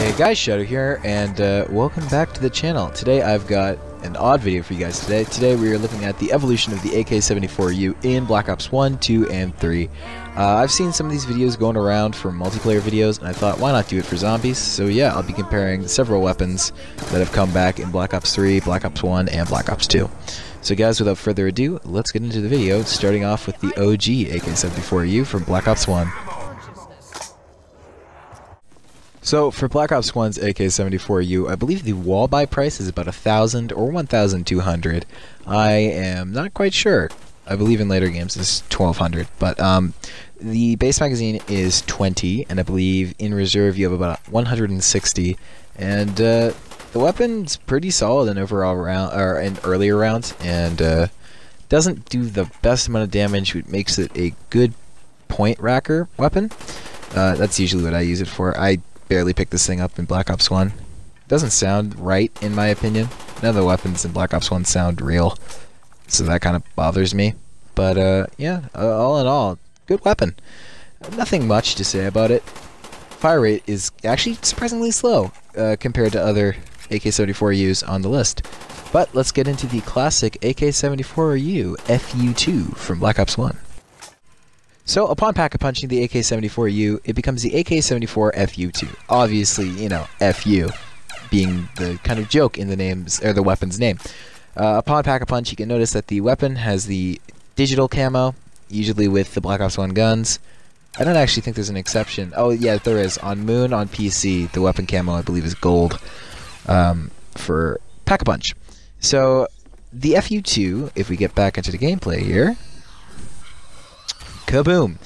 Hey guys, Shadow here, and welcome back to the channel. Today I've got an odd video for you guys today. Today we are looking at the evolution of the AK74U in Black Ops 1, 2, and 3. I've seen some of these videos going around for multiplayer videos, and I thought, why not do it for zombies? So yeah, I'll be comparing several weapons that have come back in Black Ops 3, Black Ops 1, and Black Ops 2. So guys, without further ado, let's get into the video, starting off with the OG AK74U from Black Ops 1. So, for Black Ops 1's AK74U, I believe the wall buy price is about 1,000 or 1,200. I am not quite sure. I believe in later games it's 1,200, but the base magazine is 20, and I believe in reserve you have about 160, and the weapon's pretty solid in overall round, or in earlier rounds, and doesn't do the best amount of damage, which makes it a good point racker weapon. That's usually what I use it for. I barely picked this thing up in Black Ops 1. Doesn't sound right, in my opinion. None of the weapons in Black Ops 1 sound real, so that kind of bothers me. But, yeah, all in all, good weapon. Nothing much to say about it. Fire rate is actually surprisingly slow compared to other AK74Us on the list. But let's get into the classic AK74U FU2 from Black Ops 1. So, upon pack-a-punching the AK74U, it becomes the AK74FU2. Obviously, you know, FU being the kind of joke in the name's, or the weapon's name. Upon pack-a-punch, you can notice that the weapon has the digital camo, usually with the Black Ops 1 guns. I don't actually think there's an exception. Oh, yeah, there is. On Moon, on PC, the weapon camo, I believe, is gold for pack-a-punch. So, the FU2, if we get back into the gameplay here, kaboom!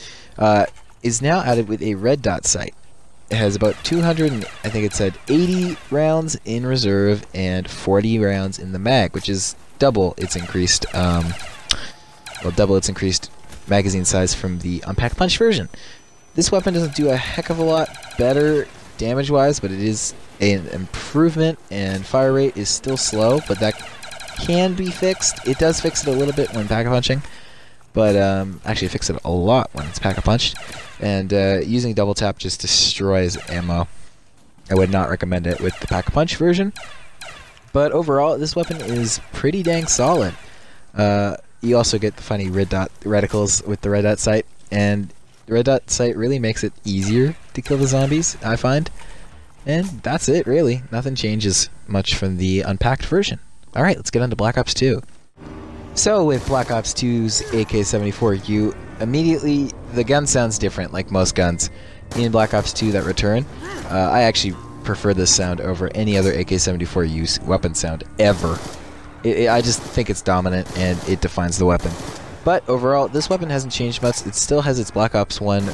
Is now added with a red dot sight. It has about 200, I think it said 80 rounds in reserve and 40 rounds in the mag, which is double its increased, double its increased magazine size from the unpack punch version. This weapon doesn't do a heck of a lot better damage-wise, but it is an improvement, and fire rate is still slow, but that can be fixed. It does fix it a little bit when pack-a-punching. But actually it fixes it a lot when it's pack-a-punched, and using double tap just destroys ammo. I would not recommend it with the pack-a-punch version, but overall this weapon is pretty dang solid. You also get the funny red dot reticles with the red dot sight, and the red dot sight really makes it easier to kill the zombies, I find. And that's it, really. Nothing changes much from the unpacked version. Alright, let's get on to Black Ops 2. So with Black Ops 2's AK74U, immediately the gun sounds different, like most guns in Black Ops 2 that return. I actually prefer this sound over any other AK74U weapon sound ever. I just think it's dominant and it defines the weapon. But overall, this weapon hasn't changed much. It still has its Black Ops 1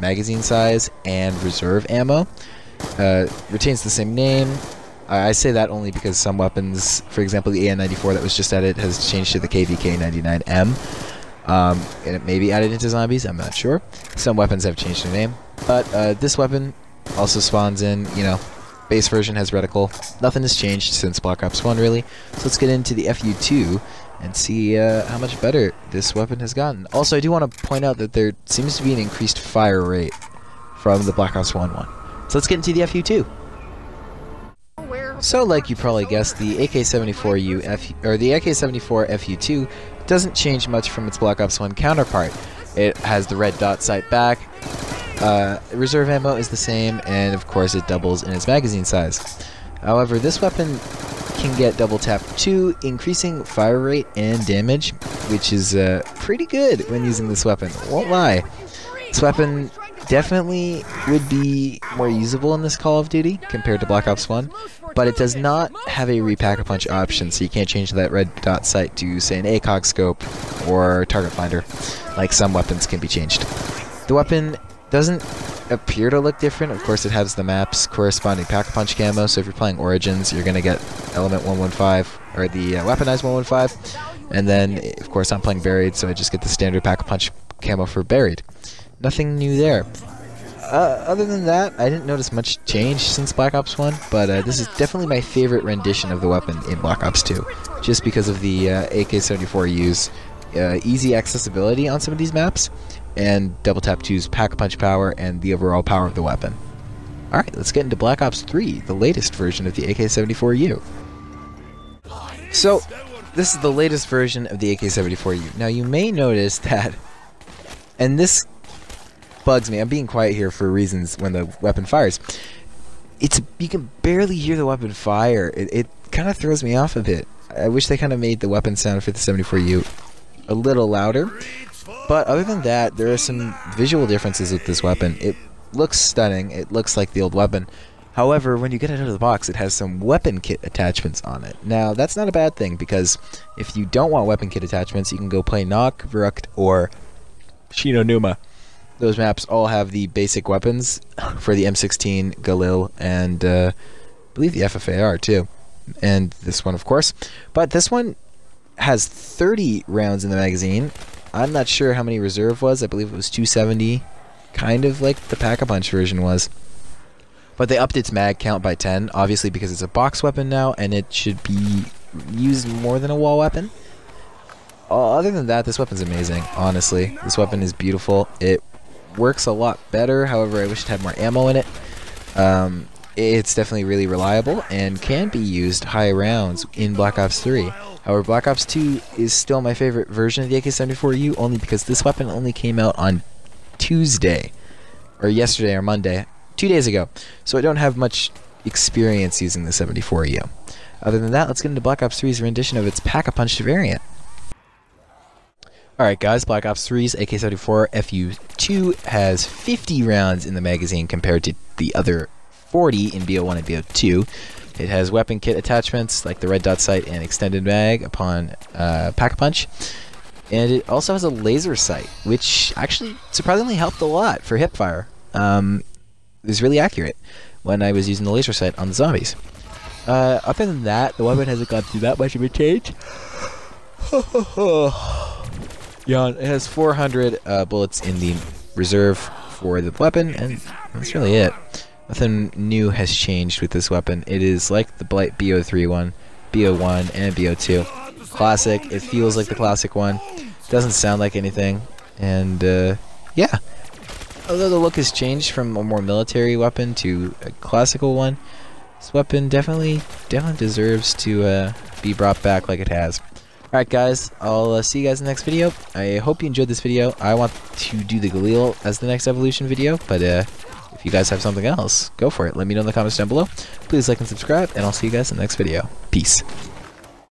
magazine size and reserve ammo. Retains the same name. I say that only because some weapons, for example the AN94 that was just added, has changed to the KVK99M. And it may be added into zombies, I'm not sure. Some weapons have changed their name. But this weapon also spawns in, you know, base version has reticle. Nothing has changed since Black Ops 1, really. So let's get into the FU2 and see how much better this weapon has gotten. Also, I do want to point out that there seems to be an increased fire rate from the Black Ops 1 one. So let's get into the FU2. So, like you probably guessed, the AK74U or the AK74 FU2 doesn't change much from its Black Ops 1 counterpart. It has the red dot sight back, reserve ammo is the same, and of course it doubles in its magazine size. However, this weapon can get double tap 2, increasing fire rate and damage, which is pretty good when using this weapon, won't lie. This weapon definitely would be more usable in this Call of Duty compared to Black Ops 1, but it does not have a repack-a-punch option, so you can't change that red dot sight to, say, an ACOG scope or target finder, like some weapons can be changed. The weapon doesn't appear to look different. Of course, it has the map's corresponding pack-a-punch camo, so if you're playing Origins, you're going to get Element 115, or the Weaponized 115, and then, of course, I'm playing Buried, so I just get the standard pack-a-punch camo for Buried. Nothing new there. Other than that, I didn't notice much change since Black Ops 1, but this is definitely my favorite rendition of the weapon in Black Ops 2, just because of the AK74U's easy accessibility on some of these maps, and Double Tap 2's pack-a-punch power and the overall power of the weapon. Alright, let's get into Black Ops 3, the latest version of the AK74U. So, this is the latest version of the AK74U. Now, you may notice that, and this bugs me, I'm being quiet here for reasons when the weapon fires. You can barely hear the weapon fire. It kind of throws me off a bit. I wish they kind of made the weapon sound for the 74U a little louder. But other than that, there are some visual differences with this weapon. It looks stunning. It looks like the old weapon. However, when you get it out of the box, it has some weapon kit attachments on it. Now, that's not a bad thing, because if you don't want weapon kit attachments, you can go play Nok, Verrucht, or Shinonuma. Those maps all have the basic weapons for the M16, Galil, and I believe the FFAR too. And this one, of course. But this one has 30 rounds in the magazine. I'm not sure how many reserve was. I believe it was 270, kind of like the Pack-a-Punch version was. But they upped its mag count by 10, obviously because it's a box weapon now, and it should be used more than a wall weapon. Other than that, this weapon's amazing, honestly. This weapon is beautiful. It works a lot better, however, I wish it had more ammo in it. It's definitely really reliable and can be used high rounds in Black Ops 3. However, Black Ops 2 is still my favorite version of the AK74U, only because this weapon only came out on Tuesday, or yesterday or Monday, 2 days ago. So I don't have much experience using the 74U. Other than that, let's get into Black Ops 3's rendition of its Pack-a-Punch variant. Alright guys, Black Ops 3's AK74FU2 has 50 rounds in the magazine compared to the other 40 in BO1 and BO2. It has weapon kit attachments like the red dot sight and extended mag upon Pack-a-Punch. And it also has a laser sight, which actually surprisingly helped a lot for hipfire. It was really accurate when I was using the laser sight on the zombies. Other than that, the weapon hasn't gone through that much of a change. Yeah, it has 400 bullets in the reserve for the weapon, and that's really it. Nothing new has changed with this weapon. It is like the Blight BO3 one, BO1, and BO2. Classic. It feels like the classic one. Doesn't sound like anything. And, yeah. Although the look has changed from a more military weapon to a classical one, this weapon definitely deserves to be brought back like it has. Alright guys, I'll see you guys in the next video. I hope you enjoyed this video. I want to do the Galil as the next evolution video, but if you guys have something else, go for it. Let me know in the comments down below. Please like and subscribe, and I'll see you guys in the next video. Peace.